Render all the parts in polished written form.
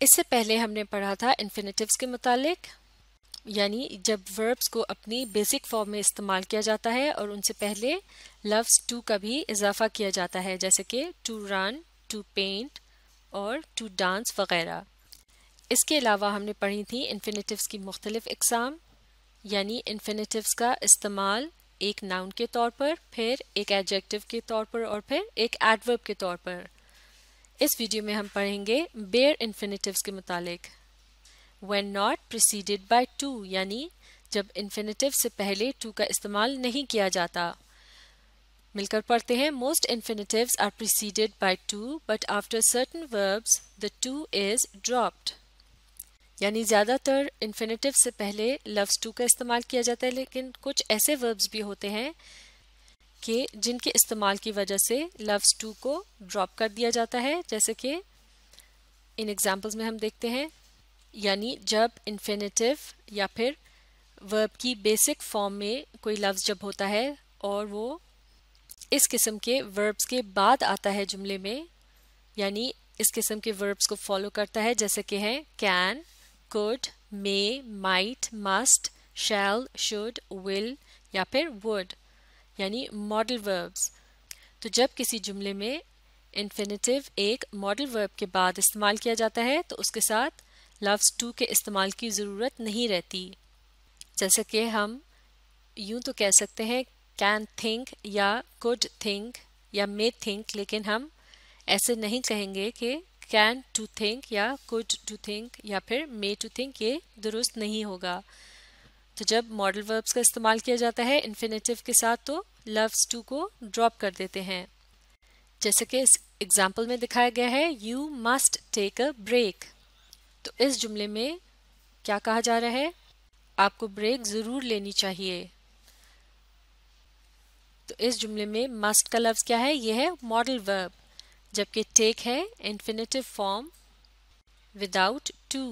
इससे पहले हमने पढ़ा था इन्फिनेटिव्स के मुतालिक, यानी जब वर्ब्स को अपनी बेसिक फॉर्म में इस्तेमाल किया जाता है और उनसे पहले लफ्ज़ टू का भी इजाफा किया जाता है, जैसे कि टू रन, टू पेंट और टू डांस वगैरह। इसके अलावा हमने पढ़ी थी इन्फिनेटिव्स की मुख्तलिफ इकसाम, यानी इन्फिनेटिव्स का इस्तेमाल एक नाउन के तौर पर, फिर एक एडजेक्टिव के तौर पर और फिर एक एडवर्ब के तौर पर। इस वीडियो में हम पढ़ेंगे बेयर इन्फिनेटिव्स के मुतालिक। When not preceded by to, यानी जब इन्फिनेटिव से पहले to का इस्तेमाल नहीं किया जाता। मिलकर पढ़ते हैं। Most infinitives are preceded by to, but after certain verbs the to is dropped। यानी ज़्यादातर इन्फिनेटिव से पहले लफ्ज़ to का इस्तेमाल किया जाता है, लेकिन कुछ ऐसे verbs भी होते हैं कि जिनके इस्तेमाल की वजह से लफ्ज़ to को ड्रॉप कर दिया जाता है, जैसे कि इन एग्जाम्पल्स में हम देखते हैं। यानी जब इन्फिनेटिव या फिर वर्ब की बेसिक फॉर्म में कोई लफ्ज़ जब होता है और वो इस किस्म के वर्ब्स के बाद आता है जुमले में, यानी इस किस्म के वर्ब्स को फॉलो करता है, जैसे कि हैं can, could, may, might, must, shall, should, will या फिर वुड, यानी मॉडल वर्ब्स। तो जब किसी जुमले में इन्फिनेटिव एक मॉडल वर्ब के बाद इस्तेमाल किया जाता है तो उसके साथ लफ्ज़ टू के इस्तेमाल की ज़रूरत नहीं रहती। जैसे कि हम यूं तो कह सकते हैं कैन थिंक या कुड थिंक या मे थिंक, लेकिन हम ऐसे नहीं कहेंगे कि कैन टू थिंक या कुड टू थिंक या फिर मे टू थिंक, ये दुरुस्त नहीं होगा। तो जब मॉडल वर्ब्स का इस्तेमाल किया जाता है इन्फिनेटिव के साथ तो लफ्ज़ टू को ड्रॉप कर देते हैं। जैसे कि इस एग्जाम्पल में दिखाया गया है you must take a break. तो इस जुमले में क्या कहा जा रहा है? आपको ब्रेक ज़रूर लेनी चाहिए। तो इस जुमले में मस्ट का लफ्ज़ क्या है? यह है मॉडल वर्ब, जबकि टेक है इन्फिनेटिव फॉर्म विदाउट टू।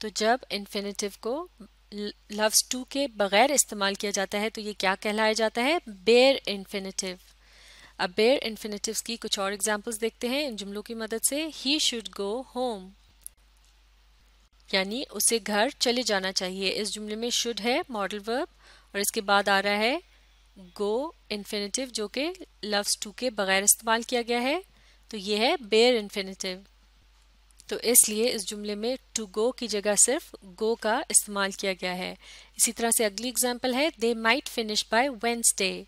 तो जब इन्फिनेटिव को लफ्ज़ टू के बगैर इस्तेमाल किया जाता है तो ये क्या कहलाया जाता है? Bare infinitive. अब बेयर इन्फिनेटिव्स की कुछ और एग्जाम्पल्स देखते हैं इन जुमलों की मदद से। ही शुड गो होम, यानी उसे घर चले जाना चाहिए। इस जुमले में शुड है मॉडल वर्ब और इसके बाद आ रहा है गो इन्फिनेटिव, जो कि लफ्ज़ टू के बगैर इस्तेमाल किया गया है, तो ये है बेयर इन्फिनेटिव। तो इसलिए इस जुमले में टू गो की जगह सिर्फ गो का इस्तेमाल किया गया है। इसी तरह से अगली एग्जाम्पल है they might finish bye Wednesday.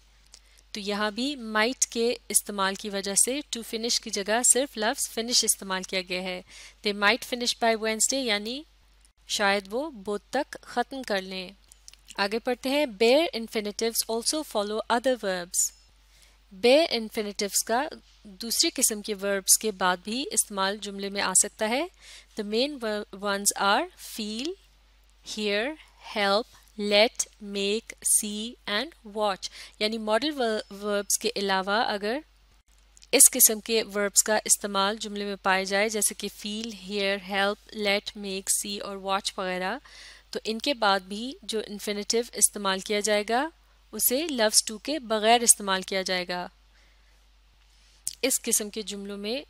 तो यहाँ भी माइट के इस्तेमाल की वजह से टू फिनिश की जगह सिर्फ लफ्ज़ फिनिश इस्तेमाल किया गया है। They might finish bye Wednesday, यानी शायद वो बुध तक ख़त्म कर लें। आगे पढ़ते हैं। Bare infinitives also follow other verbs. Bare infinitives का दूसरी किस्म के वर्ब्स के बाद भी इस्तेमाल जुमले में आ सकता है। The main ones are feel, hear, help, let, make, see and watch. यानी मॉडल वर्ब्स के अलावा अगर इस किस्म के वर्ब्स का इस्तेमाल जुमले में पाए जाए, जैसे कि feel, hear, help, let, make, see और वॉच वगैरह, तो इनके बाद भी जो इन्फिनेटिव इस्तेमाल किया जाएगा उसे लफ्ज़ टू के बगैर इस्तेमाल किया जाएगा। इस किस्म के जुमलों में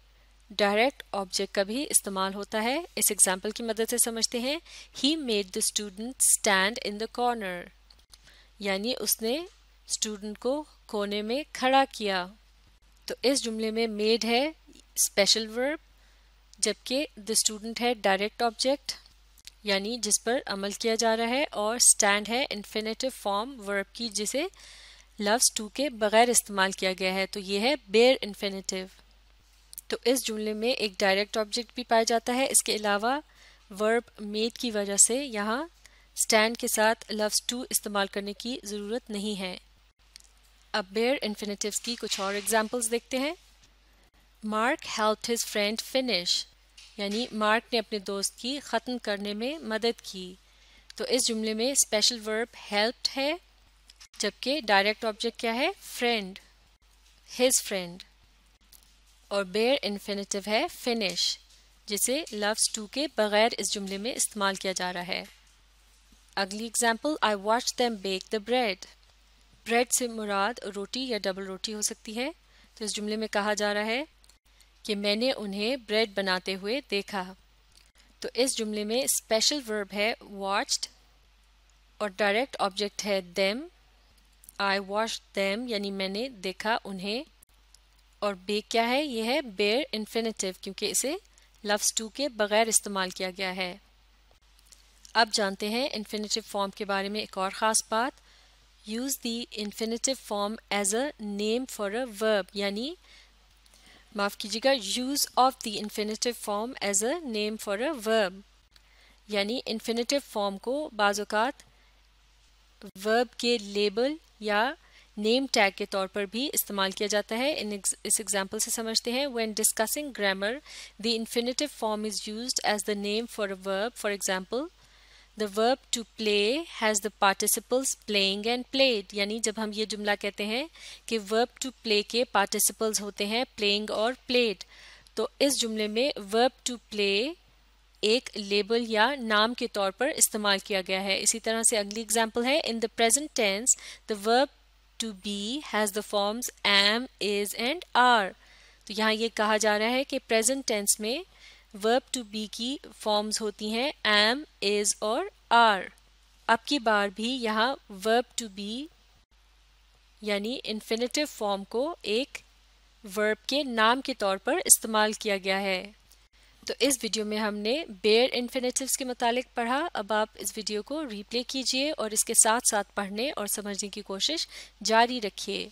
डायरेक्ट ऑब्जेक्ट का भी इस्तेमाल होता है। इस एग्जाम्पल की मदद से समझते हैं। He made the student stand in the corner, यानी उसने स्टूडेंट को कोने में खड़ा किया। तो इस जुमले में मेड है स्पेशल वर्ब, जबकि द स्टूडेंट है डायरेक्ट ऑब्जेक्ट, यानी जिस पर अमल किया जा रहा है, और स्टैंड है इन्फिनेटिव फॉर्म वर्ब की जिसे लफ्ज़ टू के बगैर इस्तेमाल किया गया है, तो ये है बेयर इन्फिनेटिव। तो इस जुमले में एक डायरेक्ट ऑब्जेक्ट भी पाया जाता है। इसके अलावा वर्ब मेड की वजह से यहाँ स्टैंड के साथ लफ्ज़ टू इस्तेमाल करने की ज़रूरत नहीं है। अब बेयर इन्फिनेटिव्स की कुछ और एग्जाम्पल्स देखते हैं। Mark helped his friend finish, यानी मार्क ने अपने दोस्त की ख़त्म करने में मदद की। तो इस जुमले में स्पेशल वर्ब हेल्प्ड है, जबकि डायरेक्ट ऑब्जेक्ट क्या है? Friend, his friend. और बेयर इन्फिनेटिव है फिनिश, जिसे लफ्ज़ टू के बगैर इस जुमले में इस्तेमाल किया जा रहा है। अगली example, I watch them bake the bread. Bread से मुराद रोटी या डबल रोटी हो सकती है। तो इस जुमले में कहा जा रहा है कि मैंने उन्हें ब्रेड बनाते हुए देखा। तो इस जुमले में स्पेशल वर्ब है वॉच्ड और डायरेक्ट ऑब्जेक्ट है देम। आई वॉच्ड देम यानी मैंने देखा उन्हें। और बे क्या है? ये है बेयर इन्फिनेटिव, क्योंकि इसे लव्स टू के बगैर इस्तेमाल किया गया है। अब जानते हैं इन्फिनेटिव फॉर्म के बारे में एक और ख़ास बात। Use the infinitive form as a name for a verb, यानी माफ़ कीजिएगा, use of the infinitive form as a name for a verb, यानी इन्फिनेटिव फॉर्म को बाज़ औक़ात वर्ब के लेबल या नेम टैग के तौर पर भी इस्तेमाल किया जाता है। इस एग्जाम्पल से समझते हैं। When discussing grammar the infinitive form is used as the name for a verb. For example, the verb to play has the participles playing and played, यानी जब हम ये जुमला कहते हैं कि वर्ब टू प्ले के पार्टिसिपल्स होते हैं प्लेइंग और प्लेड, तो इस जुमले में वर्ब टू प्ले एक लेबल या नाम के तौर पर इस्तेमाल किया गया है। इसी तरह से अगली एग्जाम्पल है, in the present tense the verb to be has the forms am, is and are. तो यहाँ ये कहा जा रहा है कि प्रेजेंट टेंस में वर्ब टू बी की फॉर्म्स होती हैं एम, इज और आर। अब की बार भी यहाँ वर्ब टू बी यानी इन्फिनेटिव फॉर्म को एक वर्ब के नाम के तौर पर इस्तेमाल किया गया है। तो इस वीडियो में हमने बेयर इन्फिनेटिव्स के मुतालिक पढ़ा। अब आप इस वीडियो को रीप्ले कीजिए और इसके साथ साथ पढ़ने और समझने की कोशिश जारी रखिए।